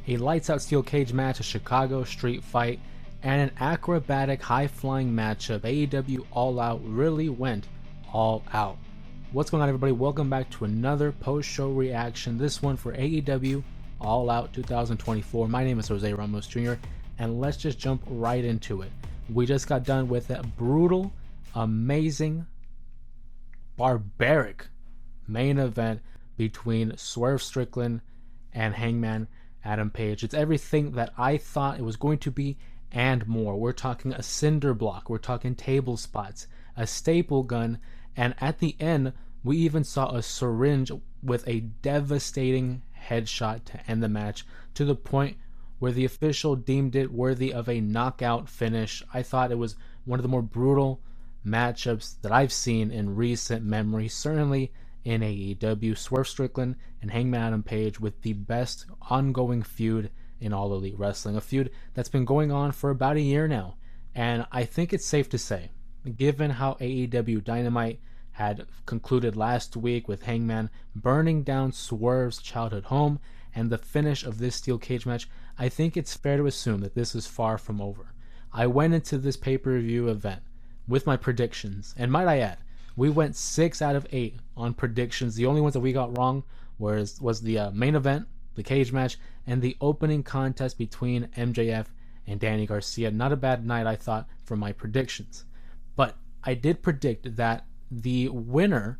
A lights-out steel cage match, a Chicago street fight, and an acrobatic high-flying matchup. AEW All Out really went all out. What's going on, everybody? Welcome back to another post-show reaction. This one for AEW All Out 2024. My name is Jose Ramos Jr., and let's just jump right into it. We just got done with a brutal, amazing, barbaric main event between Swerve Strickland and Hangman Adam Page. It's everything that I thought it was going to be and more. We're talking a cinder block, we're talking table spots, a staple gun, and at the end, we even saw a syringe with a devastating headshot to end the match, to the point where the official deemed it worthy of a knockout finish. I thought it was one of the more brutal matchups that I've seen in recent memory, certainly in AEW. Swerve Strickland and Hangman Adam Page with the best ongoing feud in All Elite Wrestling, a feud that's been going on for about a year now. And I think it's safe to say, given how AEW Dynamite had concluded last week with Hangman burning down Swerve's childhood home and the finish of this steel cage match, I think it's fair to assume that this is far from over. I went into this pay-per-view event with my predictions, and might I add, we went 6 out of 8 on predictions. The only ones that we got wrong was the main event, the cage match, and the opening contest between MJF and Danny Garcia. Not a bad night, I thought, for my predictions. But I did predict that the winner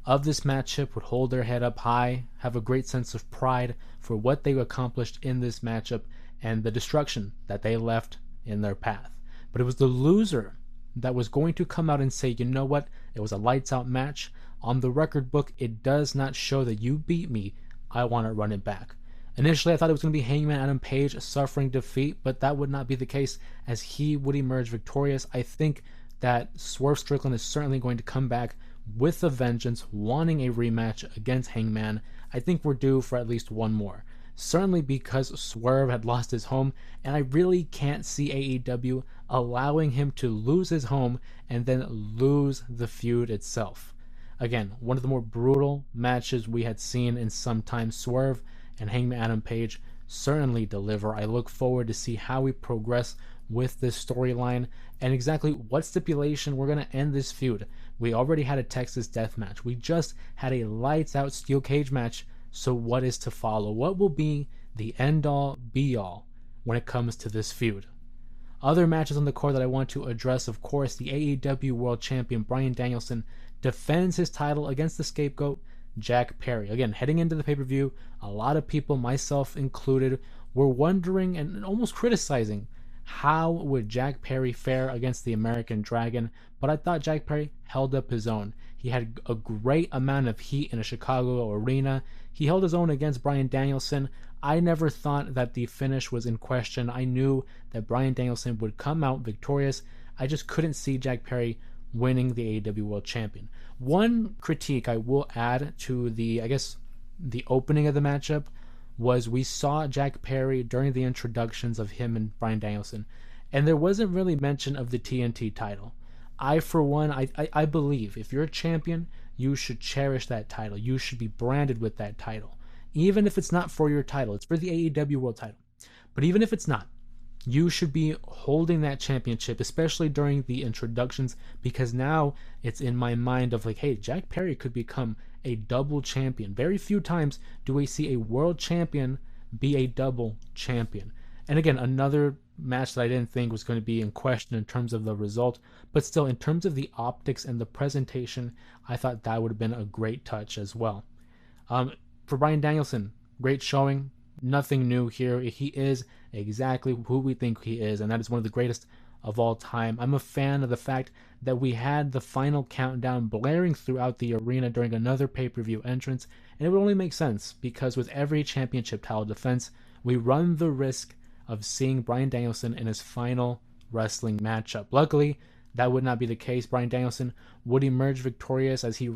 of this matchup would hold their head up high, have a great sense of pride for what they accomplished in this matchup and the destruction that they left in their path. But it was the loser that was going to come out and say, you know what, it was a lights out match. On the record book, it does not show that you beat me. I want to run it back. Initially, I thought it was going to be Hangman Adam Page suffering defeat, but that would not be the case, as he would emerge victorious. I think that Swerve Strickland is certainly going to come back with a vengeance, wanting a rematch against Hangman. I think we're due for at least one more. Certainly because Swerve had lost his home, and I really can't see AEW allowing him to lose his home and then lose the feud itself. Again, one of the more brutal matches we had seen in some time. Swerve and Hangman Adam Page certainly deliver. I look forward to see how we progress with this storyline and exactly what stipulation we're going to end this feud. We already had a Texas death match. We just had a lights out steel cage match. So what is to follow? What will be the end-all, be-all when it comes to this feud? Other matches on the card that I want to address, of course, the AEW World Champion Bryan Danielson defends his title against the scapegoat, Jack Perry. Again, heading into the pay-per-view, a lot of people, myself included, were wondering and almost criticizing how would Jack Perry fare against the American Dragon, but I thought Jack Perry held up his own. He had a great amount of heat in a Chicago arena. He held his own against Bryan Danielson. I never thought that the finish was in question. I knew that Bryan Danielson would come out victorious. I just couldn't see Jack Perry winning the AEW World Champion. One critique I will add to the opening of the matchup was we saw Jack Perry during the introductions of him and Bryan Danielson, and there wasn't really mention of the TNT title. For one, I believe if you're a champion, you should cherish that title. You should be branded with that title. Even if it's not for your title, it's for the AEW World title. But even if it's not, you should be holding that championship, especially during the introductions, because now it's in my mind of like, hey, Jack Perry could become a double champion. Very few times do we see a world champion be a double champion. And again, another match that I didn't think was going to be in question in terms of the result, but still in terms of the optics and the presentation, I thought that would have been a great touch as well. For Bryan Danielson, great showing. Nothing new here. He is exactly who we think he is, and that is one of the greatest of all time. I'm a fan of the fact that we had the final countdown blaring throughout the arena during another pay-per-view entrance, and it would only make sense because with every championship title defense, we run the risk of seeing Bryan Danielson in his final wrestling matchup. Luckily, that would not be the case. Bryan Danielson would emerge victorious as he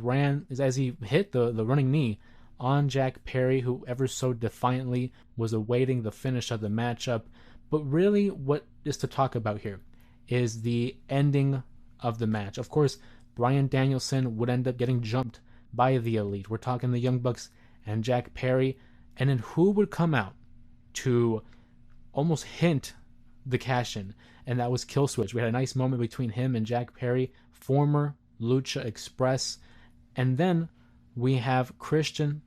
hit the running knee on Jack Perry, who ever so defiantly was awaiting the finish of the matchup. But really, what is to talk about here is the ending of the match. Of course, Bryan Danielson would end up getting jumped by the Elite. We're talking the Young Bucks and Jack Perry. And then who would come out to almost hint the cash in, and that was Kill Switch. We had a nice moment between him and Jack Perry, former Lucha Express. And then we have Christian,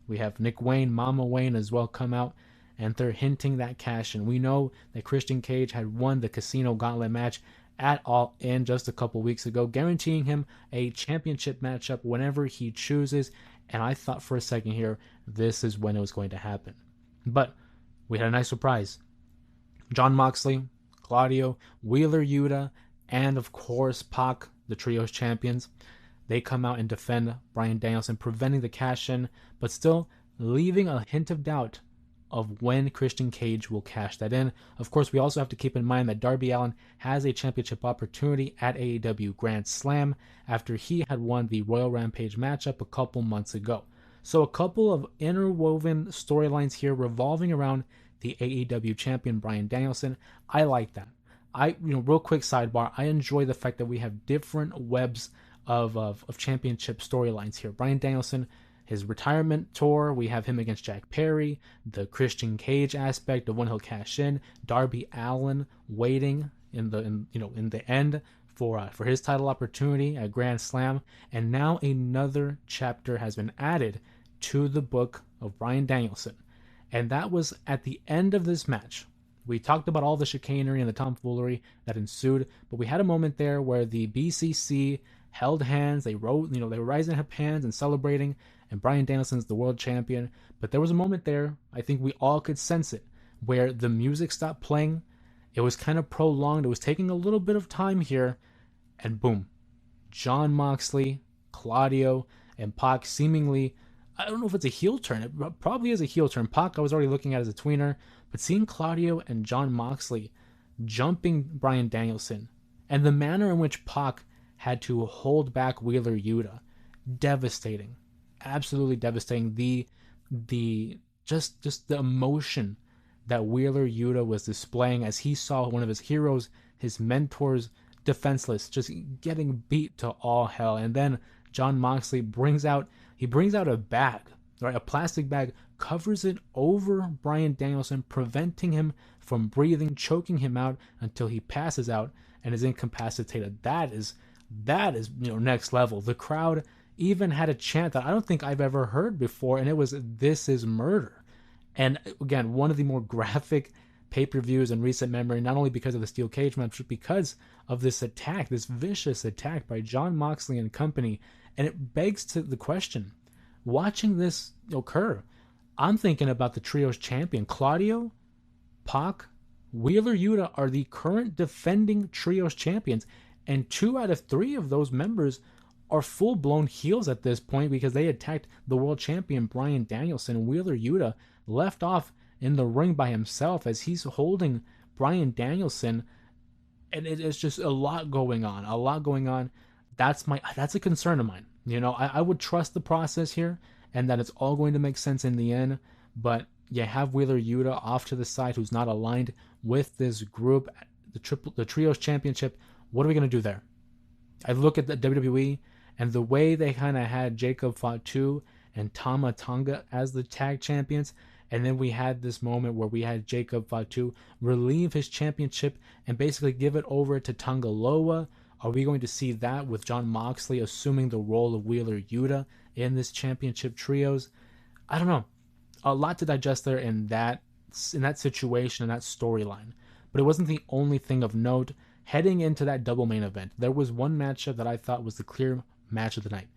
we have Nick Wayne, Mama Wayne as well come out, and they're hinting that cash in. We know that Christian Cage had won the Casino Gauntlet match at All In just a couple weeks ago, guaranteeing him a championship matchup whenever he chooses. And I thought for a second here, this is when it was going to happen. But we had a nice surprise. Jon Moxley, Claudio, Wheeler Yuta, and of course Pac, the Trios champions. They come out and defend Bryan Danielson, preventing the cash-in, but still leaving a hint of doubt of when Christian Cage will cash that in. Of course, we also have to keep in mind that Darby Allin has a championship opportunity at AEW Grand Slam after he had won the Royal Rampage matchup a couple months ago. So a couple of interwoven storylines here revolving around the AEW champion Bryan Danielson. I like that. Real quick sidebar, I enjoy the fact that we have different webs of championship storylines here. Bryan Danielson, his retirement tour, we have him against Jack Perry, the Christian Cage aspect of when he'll cash in, Darby Allin waiting in the end for his title opportunity at Grand Slam, and now another chapter has been added to the book of Bryan Danielson, and that was at the end of this match. We talked about all the chicanery and the tomfoolery that ensued, but we had a moment there where the BCC held hands. They wrote, they were rising up hands and celebrating, and Bryan Danielson's the world champion. But there was a moment there, I think we all could sense it, where the music stopped playing. It was kind of prolonged. It was taking a little bit of time here, and boom, Jon Moxley, Claudio, and Pac seemingly, I don't know if it's a heel turn. It probably is a heel turn. Pac I was already looking at as a tweener, but seeing Claudio and Jon Moxley jumping Bryan Danielson, and the manner in which Pac had to hold back Wheeler Yuta, devastating, absolutely devastating. The just the emotion that Wheeler Yuta was displaying as he saw one of his heroes, his mentors, defenseless, just getting beat to all hell. And then Jon Moxley brings out a bag, right, a plastic bag, covers it over Bryan Danielson, preventing him from breathing, choking him out until he passes out and is incapacitated. That is next level. The crowd even had a chant that I don't think I've ever heard before, and it was "This is murder." And again, one of the more graphic pay-per-views in recent memory, not only because of the steel cage match, but because of this attack, this vicious attack by Jon Moxley and company. And it begs to the question, watching this occur, I'm thinking about the Trios champion. Claudio, Pac, Wheeler Yuta are the current defending Trios champions, and 2 out of 3 of those members are full-blown heels at this point because they attacked the world champion Bryan Danielson. Wheeler Yuta left off in the ring by himself as he's holding Bryan Danielson, and it's just a lot going on. That's a concern of mine. I would trust the process here and that it's all going to make sense in the end, but you have Wheeler Yuta off to the side who's not aligned with this group, the Trios Championship. What are we going to do there? I look at the WWE and the way they kind of had Jacob Fatu and Tama Tonga as the tag champions, and then we had this moment where we had Jacob Fatu relieve his championship and basically give it over to Tonga Loa. Are we going to see that with Jon Moxley assuming the role of Wheeler Yuta in this championship trios? I don't know. A lot to digest there in that situation and that storyline. But it wasn't the only thing of note. Heading into that double main event, there was one matchup that I thought was the clear match of the night.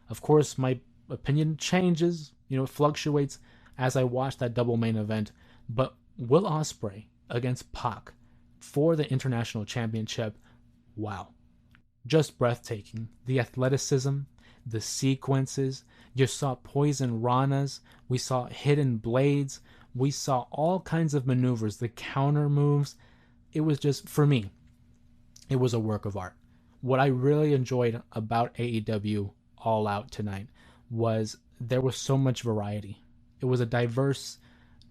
Of course, my opinion changes, it fluctuates as I watch that double main event, but Will Ospreay against Pac for the International Championship, wow. Just breathtaking. The athleticism, the sequences, you saw poison ranas, we saw hidden blades, we saw all kinds of maneuvers, the counter moves. It was just, for me, it was a work of art. What I really enjoyed about AEW All Out tonight was there was so much variety. It was a diverse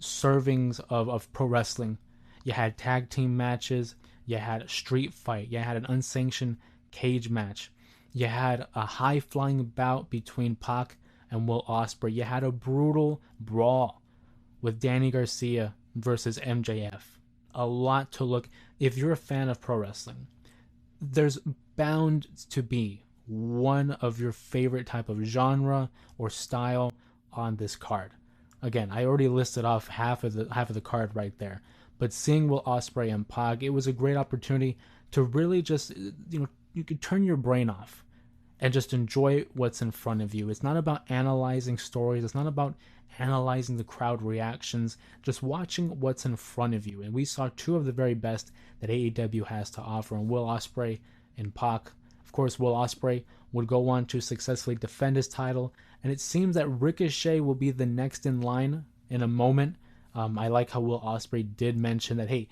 servings of pro wrestling. You had tag team matches, you had a street fight, you had an unsanctioned cage match, you had a high-flying bout between Pac and Will Ospreay, you had a brutal brawl with Danny Garcia versus MJF. A lot to look. If you're a fan of pro wrestling, there's bound to be one of your favorite type of genre or style on this card. Again, I already listed off half of the card right there. But seeing Will Ospreay and Pac, it was a great opportunity to really just, you could turn your brain off and just enjoy what's in front of you. It's not about analyzing stories. It's not about analyzing the crowd reactions. Just watching what's in front of you. And we saw two of the very best that AEW has to offer, and Will Ospreay and Pac. Of course, Will Ospreay would go on to successfully defend his title, and it seems that Ricochet will be the next in line in a moment. I like how Will Ospreay did mention that, hey,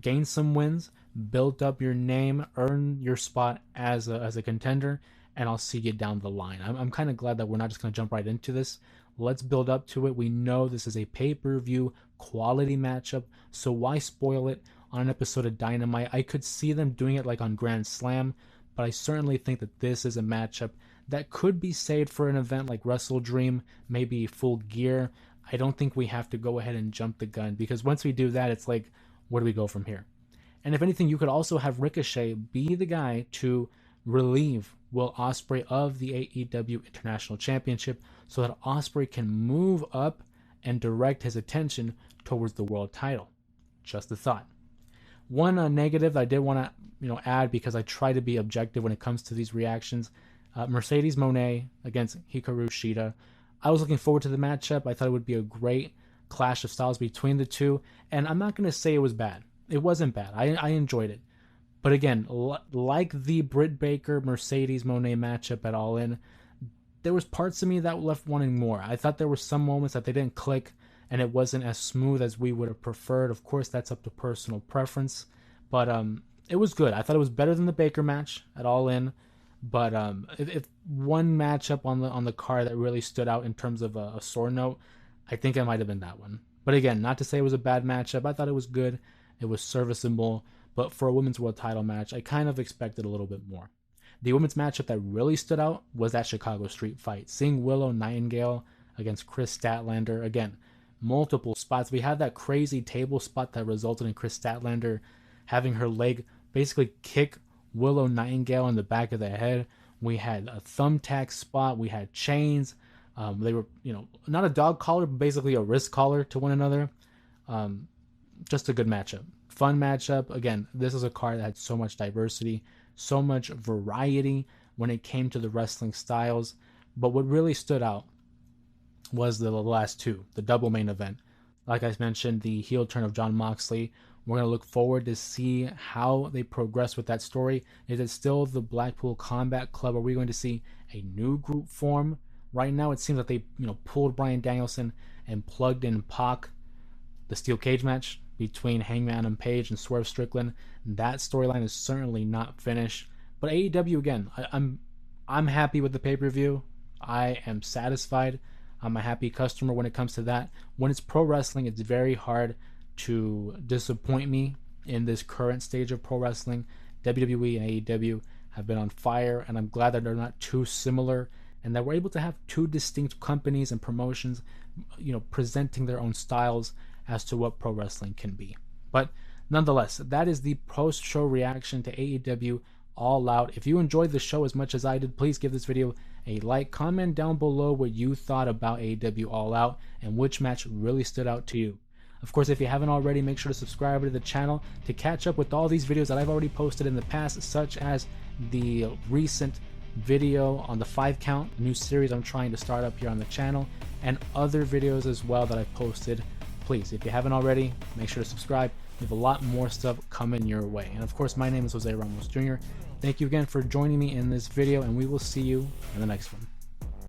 gain some wins, build up your name, earn your spot as a contender, and I'll see you down the line. I'm kind of glad that we're not just going to jump right into this. Let's build up to it. We know this is a pay-per-view quality matchup, so why spoil it on an episode of Dynamite? I could see them doing it like on Grand Slam, but I certainly think that this is a matchup that could be saved for an event like Wrestle Dream, maybe Full Gear. I don't think we have to go ahead and jump the gun, because once we do that, it's like, where do we go from here? And if anything, you could also have Ricochet be the guy to relieve Will Ospreay of the AEW International Championship so that Ospreay can move up and direct his attention towards the world title. Just a thought. One negative that I did want to add, because I try to be objective when it comes to these reactions, Mercedes Moné against Hikaru Shida. I was looking forward to the matchup. I thought it would be a great clash of styles between the two, and I'm not going to say it was bad. It wasn't bad. I enjoyed it. But again, like the Britt Baker Mercedes Moné matchup at All In, there was parts of me that left wanting more. I thought there were some moments that they didn't click, and it wasn't as smooth as we would have preferred. Of course, that's up to personal preference, but it was good. I thought it was better than the Baker match at All In. But if one matchup on the card that really stood out in terms of a sore note, I think it might have been that one. But again, not to say it was a bad matchup. I thought it was good. It was serviceable. But for a women's world title match, I kind of expected a little bit more. The women's matchup that really stood out was that Chicago Street fight. Seeing Willow Nightingale against Chris Statlander. Again, multiple spots. We had that crazy table spot that resulted in Chris Statlander having her leg basically kick Willow Nightingale in the back of the head. We had a thumbtack spot. We had chains. They were, not a dog collar, but basically a wrist collar to one another. Just a good matchup. Fun matchup. Again, this is a card that had so much diversity, so much variety when it came to the wrestling styles. But what really stood out was the last two, the double main event. Like I mentioned, the heel turn of Jon Moxley. We're going to look forward to see how they progress with that story. Is it still the Blackpool Combat Club? Are we going to see a new group form? Right now, it seems that they pulled Bryan Danielson and plugged in Pac. The steel cage match between Hangman Adam Page and Swerve Strickland. That storyline is certainly not finished. But AEW, again, I'm happy with the pay-per-view. I am satisfied. I'm a happy customer when it comes to that. When it's pro wrestling, it's very hard to disappoint me in this current stage of pro wrestling. WWE and AEW have been on fire, and I'm glad that they're not too similar and that we're able to have two distinct companies and promotions, presenting their own styles as to what pro wrestling can be. But nonetheless, that is the post-show reaction to AEW All Out. If you enjoyed the show as much as I did, please give this video a like. Comment down below what you thought about AEW All Out and which match really stood out to you. Of course, if you haven't already, make sure to subscribe to the channel to catch up with all these videos that I've already posted in the past, such as the recent video on the 5 count, new series I'm trying to start up here on the channel, and other videos as well that I've posted. Please, if you haven't already, make sure to subscribe. We have a lot more stuff coming your way. And of course, my name is Jose Ramos Jr. Thank you again for joining me in this video, and we will see you in the next one.